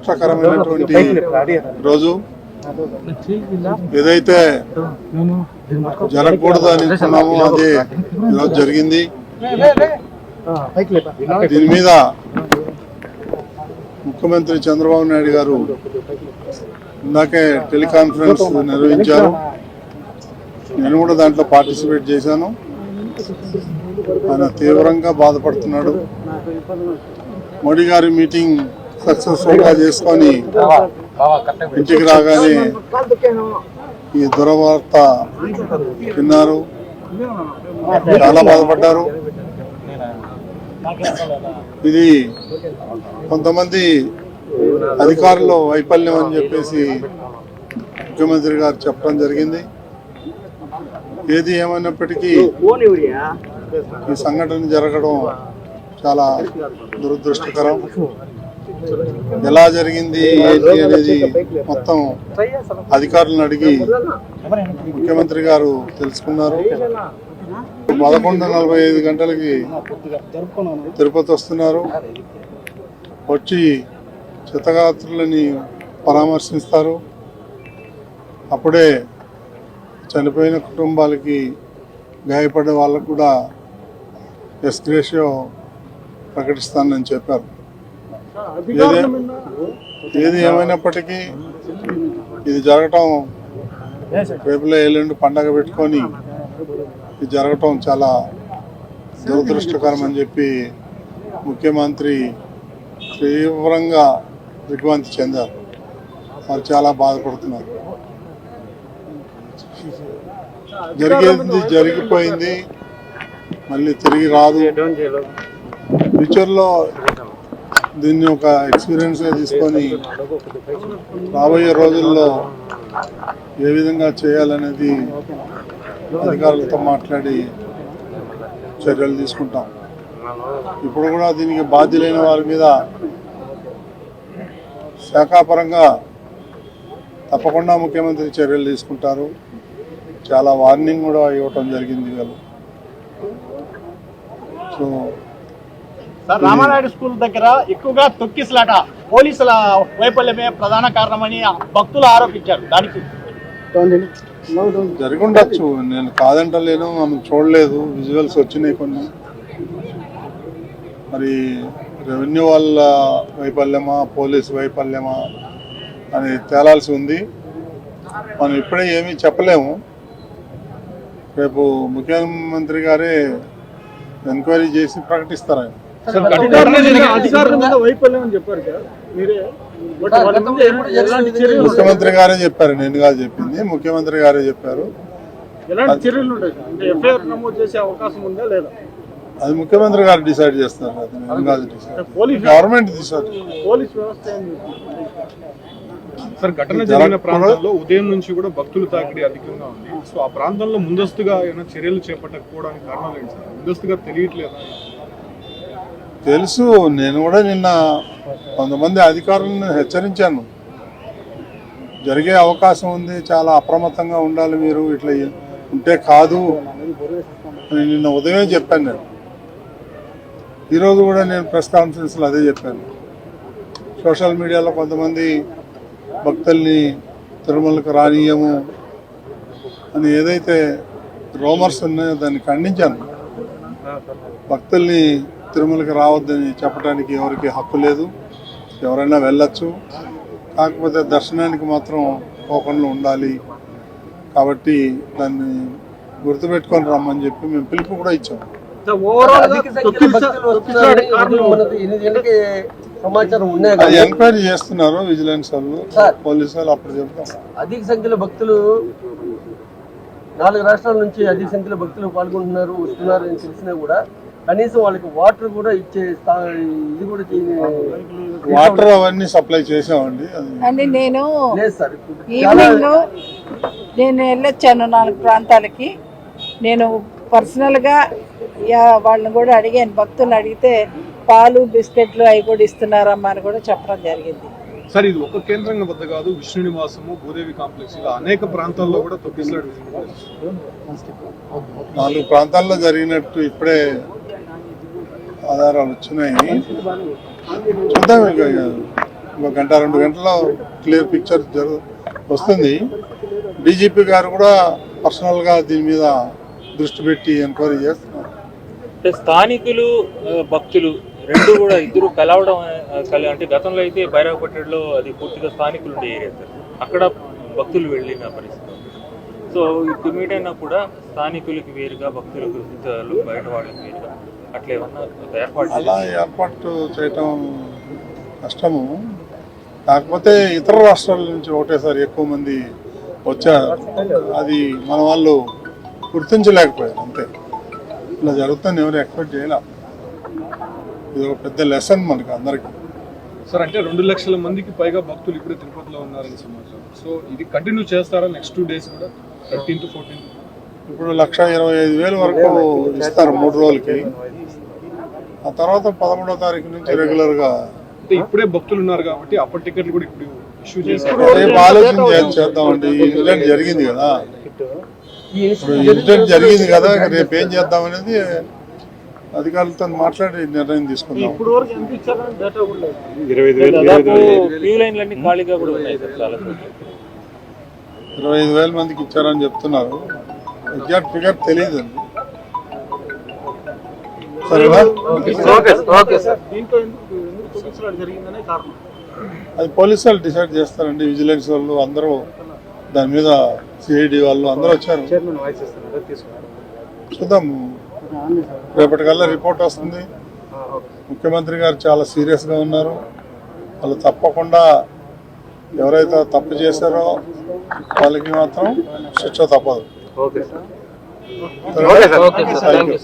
దురదృష్టకరమైనటువంటి రోజు. ఏదైతే జరగకూడదు అనుకున్నామో అదే ఈరోజు జరిగింది. దీని మీద ముఖ్యమంత్రి చంద్రబాబు నాయుడు గారు ఇందాకే టెలికాన్ఫరెన్స్ నిర్వహించారు. నేను కూడా దాంట్లో పార్టిసిపేట్ చేశాను. ఆయన తీవ్రంగా బాధపడుతున్నాడు. మోడీ గారి మీటింగ్ సక్సెస్ఫుల్ గా చేసుకొని ఇంటికి రాగానే ఈ దురవార్త విన్నారు. చాలా బాధపడ్డారు. ఇది కొంతమంది అధికారుల వైఫల్యం అని చెప్పేసి ముఖ్యమంత్రి గారు చెప్పడం జరిగింది. ఏది ఏమైనప్పటికీ ఈ సంఘటన జరగడం చాలా దురదృష్టకరం. ఎలా జరిగింది ఏంటి అనేది మొత్తం అధికారులను అడిగి ముఖ్యమంత్రి గారు తెలుసుకున్నారు. 11:45 గంటలకి తిరుపతి వస్తున్నారు. వచ్చి క్షతగాత్రులని పరామర్శిస్తారు. అప్పుడే చనిపోయిన కుటుంబాలకి గాయపడే వాళ్ళకు కూడా ఎస్గ్రేషియో ప్రకటిస్తానని చెప్పారు. ఏది ఏమైనప్పటికీ ఇది జరగటం రేపులో ఎల్లుండి పండగ పెట్టుకొని ఇది జరగటం చాలా దురదృష్టకరం అని చెప్పి ముఖ్యమంత్రి తీవ్రంగా దిగ్భ్రాంతి చెందారు. వారు చాలా బాధపడుతున్నారు. జరిగేది జరిగిపోయింది, మళ్ళీ తిరిగి రాదు. ఫ్యూచర్లో దీన్ని ఒక ఎక్స్పీరియన్స్గా తీసుకొని రాబోయే రోజుల్లో ఏ విధంగా చేయాలనేది అధికారులతో మాట్లాడి చర్యలు తీసుకుంటాం. ఇప్పుడు కూడా దీనికి బాధ్యులైన వారి మీద శాఖాపరంగా తప్పకుండా ముఖ్యమంత్రి చర్యలు తీసుకుంటారు. చాలా వార్నింగ్ కూడా ఇవ్వటం జరిగింది వీళ్ళు. సో రామానాయుడు స్కూల్ దగ్గర ఎక్కువగా తొక్కిసలాట పోలీసుల వైఫల్యమే ప్రధాన కారణమని భక్తులు ఆరోపించారు. దానికి జరిగి ఉండొచ్చు, నేను కాదంటలేను. మనం చూడలేదు, విజువల్స్ వచ్చినాయి కొన్ని. మరి రెవెన్యూ వాళ్ళ వైఫల్యమా పోలీసు వైఫల్యమా అని తేలాల్సి ఉంది. మనం ఇప్పుడే ఏమీ చెప్పలేము. రేపు ముఖ్యమంత్రి గారే ఎంక్వైరీ చేసి ప్రకటిస్తారు. ఆయన ముఖ్యమంత్రి గారే చెప్పారు, నేను కాదు చెప్పింది, ముఖ్యమంత్రి గారే చెప్పారు. అది ముఖ్యమంత్రి గారు డిసైడ్ చేస్తారు, అది నేను కాదు డిసైడ్. Government decide. సార్, ఘటన జరిగిన ప్రాంతంలో ఉదయం నుంచి కూడా భక్తులు తాకిడి అధికంగా ఉంది. సో ఆ ప్రాంతంలో ముందస్తుగా ఏమైనా చర్యలు చేపట్టకపోవడానికి కారణాలు ఏంటి సార్? ముందస్తుగా తెలియట్లేదు. తెలుసు, నేను కూడా నిన్న కొంతమంది అధికారులను హెచ్చరించాను. జరిగే అవకాశం ఉంది, చాలా అప్రమత్తంగా ఉండాలి మీరు, ఇట్లా ఉంటే కాదు అని నిన్న ఉదయమే చెప్పాను. నేను ఈరోజు కూడా నేను ప్రెస్ కాన్ఫరెన్స్లో అదే చెప్పాను. సోషల్ మీడియాలో కొంతమంది భక్తుల్ని తిరుమలకు రానీయము అని ఏదైతే రూమర్స్ ఉన్నాయో దాన్ని ఖండించాను. భక్తుల్ని తిరుమలకి రావద్దని చెప్పడానికి ఎవరికి హక్కు లేదు. ఎవరైనా వెళ్ళొచ్చు, కాకపోతే దర్శనానికి మాత్రం పోకుండా ఉండాలి. కాబట్టి దాన్ని గుర్తుపెట్టుకొని రమ్మని చెప్పి మేము పిలుపు కూడా ఇచ్చాం. అది ఎంక్వైరీ చేస్తున్నారు విజిలెన్స్ వాళ్ళు, పోలీసు వాళ్ళు. అప్పుడు చెప్తాం. అధిక సంఖ్యలో భక్తులు 4 రాష్ట్రాల నుంచి అధిక సంఖ్యలో భక్తులు పాల్గొంటున్నారు, వస్తున్నారు అని తెలిసినా కూడా కనీసం వాళ్ళకి వాటర్ కూడా ఇచ్చే ఇది కూడా వాటర్ అవన్నీ సప్లై చేసామండి. అది నేను లేదు సార్. ఈవినింగ్ నేను వెళ్ళొచ్చాను 4 ప్రాంతాలకి. నేను పర్సనల్గా వాళ్ళని కూడా అడిగాను. భక్తులను అడిగితే పాలు బిస్కెట్లు అవి కూడా ఇస్తున్నారమ్మా అని కూడా చెప్పడం జరిగింది. సార్, ఇది ఒక కేంద్రంగా వద్ద కాదు, విష్ణు నివాసము, భూదేవి కాంప్లెక్స్, ఇలా అనేక ప్రాంతాల్లో కూడా తొక్కిసలాట 4 ప్రాంతాల్లో జరిగినట్టు ఇప్పుడే ఆధారాలు వచ్చినాయి. చూద్దాం. ఒక గంట 2 గంటల్లో క్లియర్ పిక్చర్ వస్తుంది. డీజీపీ గారు కూడా పర్సనల్గా దీని మీద దృష్టి పెట్టి ఎంక్వైరీ చేస్తున్నారు. అంటే స్థానికులు భక్తులు రెండు కూడా ఇద్దరు కలవడం అంటే గతంలో అయితే బైరాగపట్టణలో అది పూర్తిగా స్థానికులు ఉండే ఏరియా సార్, అక్కడ భక్తులు వెళ్ళిన పరిస్థితి. సో ఇప్పుడు మీట్ అయినా కూడా స్థానికులకి వేరుగా భక్తులకు బయట వాళ్ళకి వేరుగా అట్లా ఏమన్నా ఏర్పాటు అలా ఏర్పాటు చేయటం కష్టము. కాకపోతే ఇతర రాష్ట్రాల నుంచి ఒకటేసారి ఎక్కువ మంది వచ్చారు, అది మన వాళ్ళు గుర్తించలేకపోయారు అంతే. ఇలా జరుగుతుంది ఎవరు ఎక్స్పెక్ట్ చేయాల. ఇది ఒక పెద్ద లెసన్ మనకి అందరికి. సార్ అంటే 2 లక్షల మందికి పైగా భక్తులు ఇప్పుడే తిరుపతిలో ఉన్నారని సమాచారం. సో ఇది కంటిన్యూ చేస్తారా నెక్స్ట్ 2 days కూడా, 13th to 14th? ఇప్పుడు 1,25,000 వరకు ఇస్తారు 3 రోజులకి. ఆ తర్వాత 13వ తారీఖు నుంచి రెగ్యులర్గా. అంటే ఇప్పుడే భక్తులు ఉన్నారు కాబట్టి అప్పటి టికెట్లు కూడా ఇప్పుడు ఇష్యూ చేస్తారు. రేపు ఆలోచన చేద్దామండి. ఈ ఇన్సిడెంట్ జరిగింది కదా, రేపు ఏం చేద్దాం అనేది అధికారులతో మాట్లాడి నిర్ణయం తీసుకుందాం. ఇప్పుడు వరకు ఎంత ఇచ్చారని డేటా కూడా లేదు. దాదాపు క్యూ లైన్లన్నీ ఖాళీగా కూడా ఉన్నాయి సార్ చాలా చోట్ల. 25,000 మందికి ఇచ్చారని చెప్తున్నారు. ఎగ్జాక్ట్ ఫిగర్ తెలియదండి. సరేనా? దీంట్లో ఎందుకు పోలీసులు జరిగిందనే కారణం. అది పోలీసు వాళ్ళు డిసైడ్ చేస్తారండి. విజిలెన్స్ వాళ్ళు అందరూ దాని మీద, సిఐడి వాళ్ళు అందరూ వచ్చారు. చూద్దాం, రేపటికల్లా రిపోర్ట్ వస్తుంది. ముఖ్యమంత్రి గారు చాలా సీరియస్గా ఉన్నారు. వాళ్ళు తప్పకుండా ఎవరైతే తప్పు చేశారో వాళ్ళకి మాత్రం శిక్ష తప్పదు. Okay sir. Thank you.